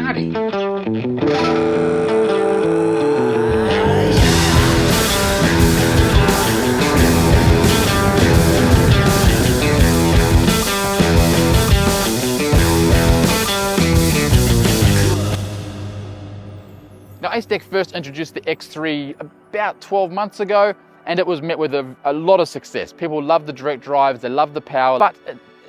starting. Now, Acedeck first introduced the X3 about 12 months ago, and it was met with a lot of success. People loved the direct drives, they loved the power, but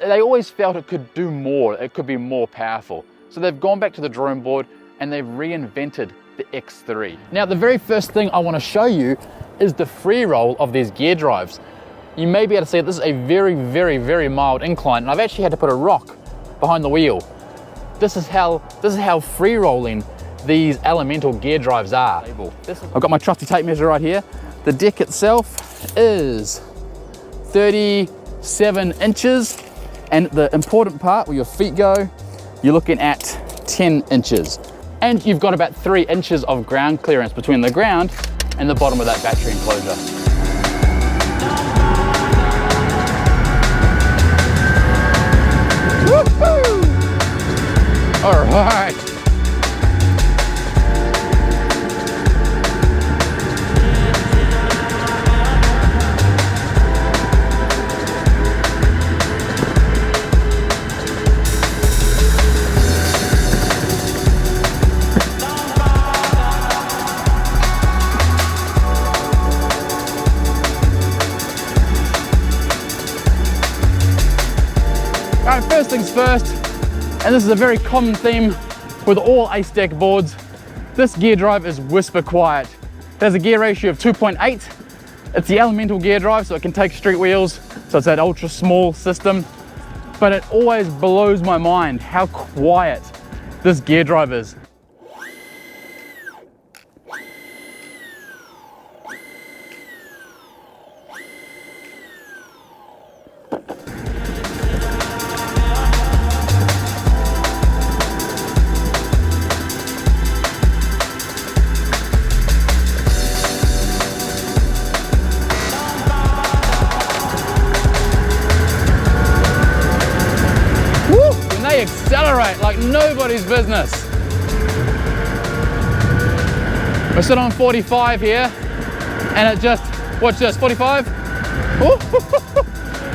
they always felt it could do more, it could be more powerful. So they've gone back to the drawing board and they've reinvented the X3. Now, the very first thing I want to show you is the free roll of these gear drives. You may be able to see this is a very, very, very mild incline, and I've actually had to put a rock behind the wheel. This is how free rolling these elemental gear drives are. I've got my trusty tape measure right here. The deck itself is 37 inches, and the important part where your feet go, you're looking at 10 inches. And you've got about 3 inches of ground clearance between the ground and the bottom of that battery enclosure. Woohoo! All right. All right, first things first, and this is a very common theme with all Acedeck boards, this gear drive is whisper quiet. It has a gear ratio of 2.8. It's the elemental gear drive, so it can take street wheels, so it's that ultra small system. But it always blows my mind how quiet this gear drive is. They accelerate like nobody's business. We're sitting on 45 here, and it just, watch this, 45?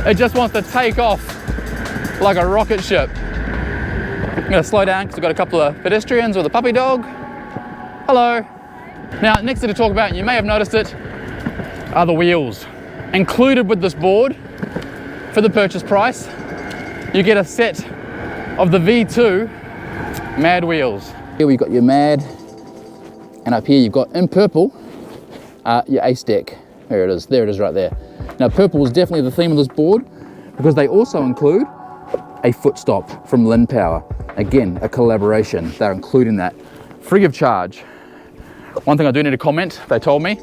It just wants to take off like a rocket ship. I'm gonna slow down because we've got a couple of pedestrians with a puppy dog. Hello. Now, next thing to talk about, and you may have noticed it, are the wheels. Included with this board, for the purchase price, you get a set of the V2 Mad wheels. Here we've got your Mad, and up here you've got, in purple, your Acedeck. There it is right there. Now, purple is definitely the theme of this board because they also include a footstop from Lin Power. Again, a collaboration. They're including that free of charge. One thing I do need to comment, they told me,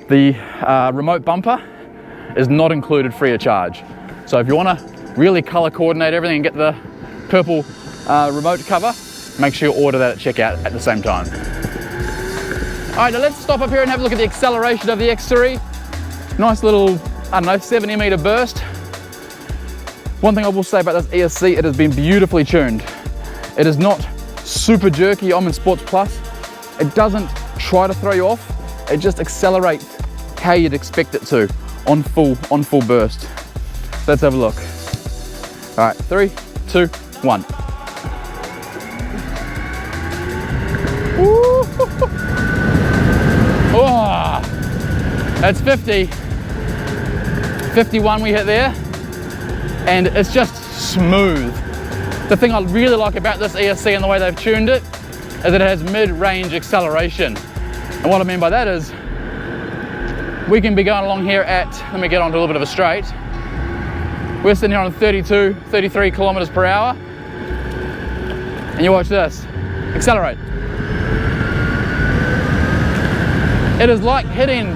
the remote bumper is not included free of charge. So if you want to really color coordinate everything and get the purple remote cover, make sure you order that at checkout at the same time. All right, now let's stop up here and have a look at the acceleration of the X3. Nice little, I don't know, 70-meter burst. One thing I will say about this ESC, it has been beautifully tuned. It is not super jerky. I'm in Sports Plus. It doesn't try to throw you off. It just accelerates how you'd expect it to on full burst. Let's have a look. All right, 3, 2, 1. Oh, that's 50. 51 we hit there, and it's just smooth. The thing I really like about this ESC and the way they've tuned it is that it has mid-range acceleration. And what I mean by that is, we can be going along here at, let me get onto a little bit of a straight. We're sitting here on 32, 33 kilometers per hour. And you watch this, accelerate. It is like hitting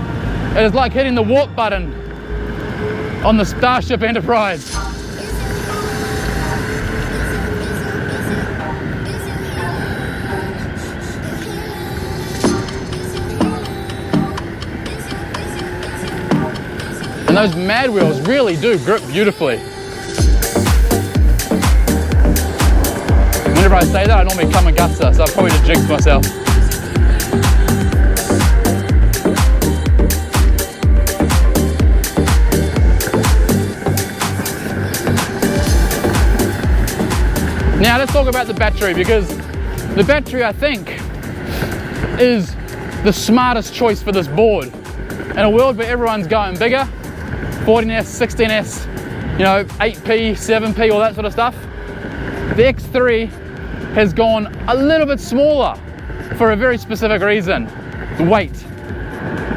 the warp button on the Starship Enterprise. And those Mad wheels really do grip beautifully. Whenever I say that, I normally come and gutser, so I probably just jinxed myself. Now let's talk about the battery, because the battery, I think, is the smartest choice for this board. In a world where everyone's going bigger, 14S, 16S, you know, 8P, 7P, all that sort of stuff, the X3 has gone a little bit smaller for a very specific reason: the weight.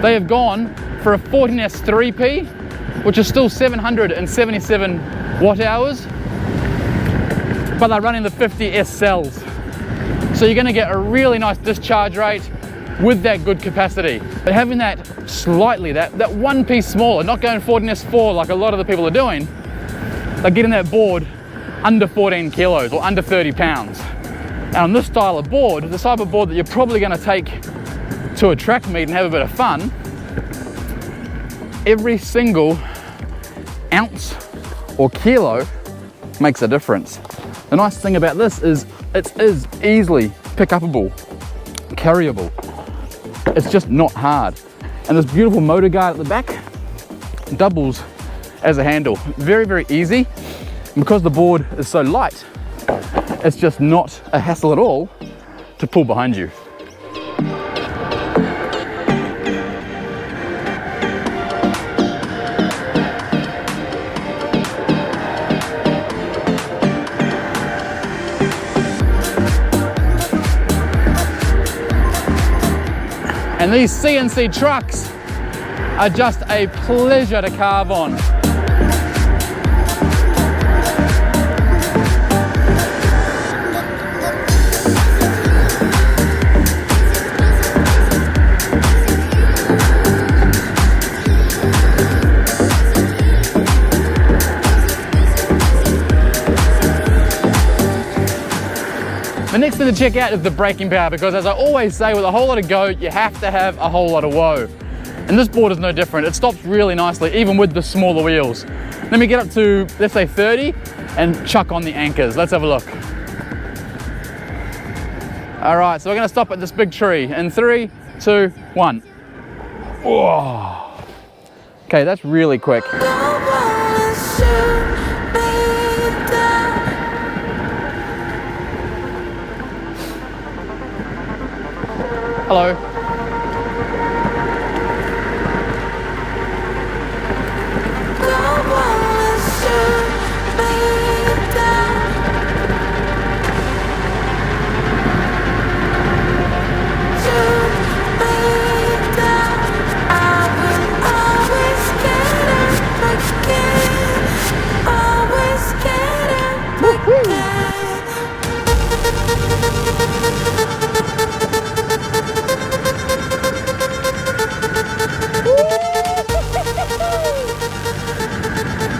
They have gone for a 14S 3P, which is still 777 watt hours, but they're running the 50S cells. So you're going to get a really nice discharge rate with that good capacity. But having that slightly, that one piece smaller, not going 14S4 like a lot of the people are doing, they're getting that board under 14 kilos or under 30 pounds. And on this style of board, the type of board that you're probably going to take to a track meet and have a bit of fun, every single ounce or kilo makes a difference. The nice thing about this is it is easily pick-upable, carryable. It's just not hard. And this beautiful motor guard at the back doubles as a handle. Very, very easy. And because the board is so light, it's just not a hassle at all to pull behind you. And these CNC trucks are just a pleasure to carve on. The next thing to check out is the braking power, because as I always say, with a whole lot of go, you have to have a whole lot of woe. And this board is no different. It stops really nicely, even with the smaller wheels. Let me get up to, let's say 30, and chuck on the anchors. Let's have a look. All right, so we're gonna stop at this big tree in 3, 2, 1. Whoa. Okay, that's really quick. Hello.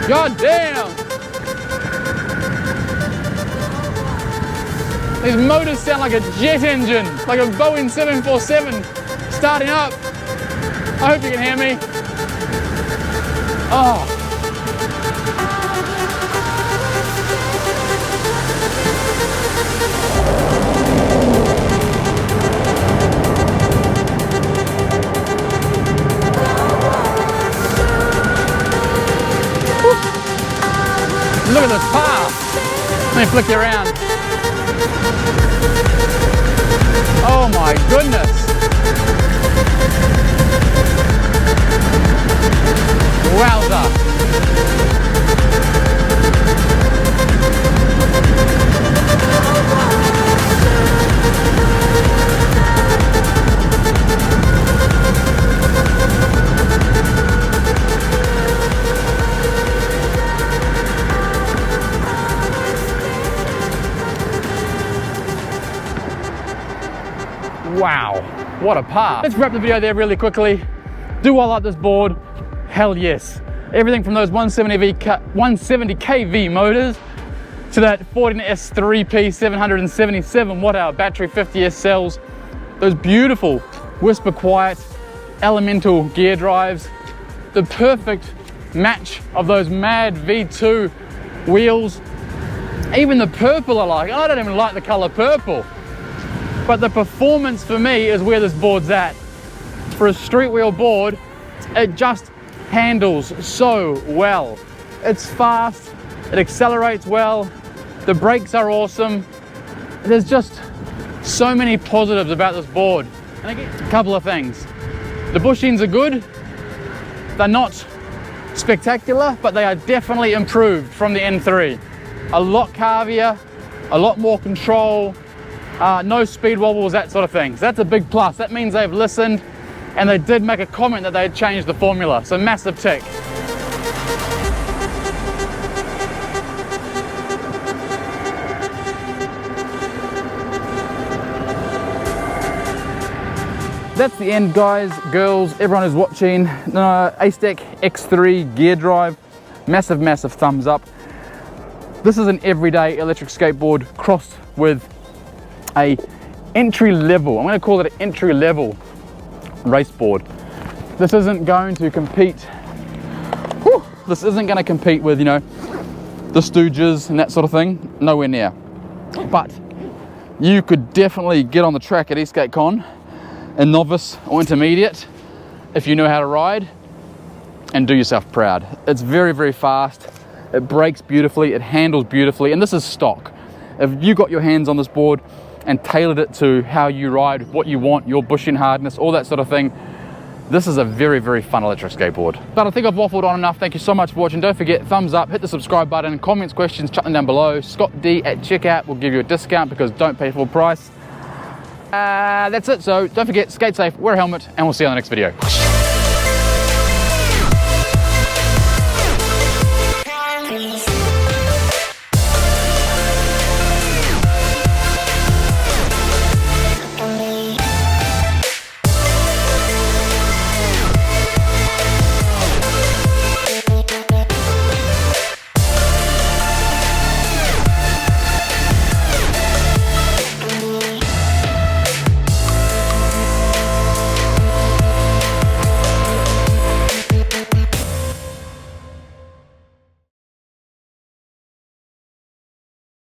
God damn! These motors sound like a jet engine, like a Boeing 747 starting up. I hope you can hear me. Oh. Look at this power. Let me flick you around. Oh my goodness. Wowza. Wow, what a par. Let's wrap the video there really quickly. Do I like this board? Hell yes. Everything from those 170 kV motors to that 14S 3P 777 watt hour battery, 50S cells, those beautiful whisper quiet elemental gear drives, the perfect match of those mad V2 wheels, Even the purple I like. I don't even like the color purple. But the performance for me is where this board's at. For a street wheel board, it just handles so well. It's fast, it accelerates well, the brakes are awesome. There's just so many positives about this board. And I get a couple of things. The bushings are good. They're not spectacular, but they are definitely improved from the N3. A lot carvier, a lot more control, no speed wobbles, that sort of thing. So that's a big plus. That means they've listened, and they did make a comment that they had changed the formula. So massive tick. That's the end, guys, girls, everyone who's watching. Acedeck X3 gear drive, massive, massive thumbs up. This is an everyday electric skateboard crossed with a entry level, I'm going to call it an entry level race board. This isn't going to compete, this isn't going to compete with, you know, the Stooges and that sort of thing, nowhere near. But you could definitely get on the track at ESC in novice or intermediate if you know how to ride, and do yourself proud. It's very, very fast, it brakes beautifully, it handles beautifully, and this is stock. If you got your hands on this board and tailored it to how you ride, what you want, your bushing hardness, all that sort of thing, this is a very, very fun electric skateboard. But I think I've waffled on enough. Thank you so much for watching. Don't forget, thumbs up, hit the subscribe button, comments, questions, chuck them down below. Scott D at checkout will give you a discount because don't pay full price. That's it, so don't forget, skate safe, wear a helmet, and we'll see you on the next video.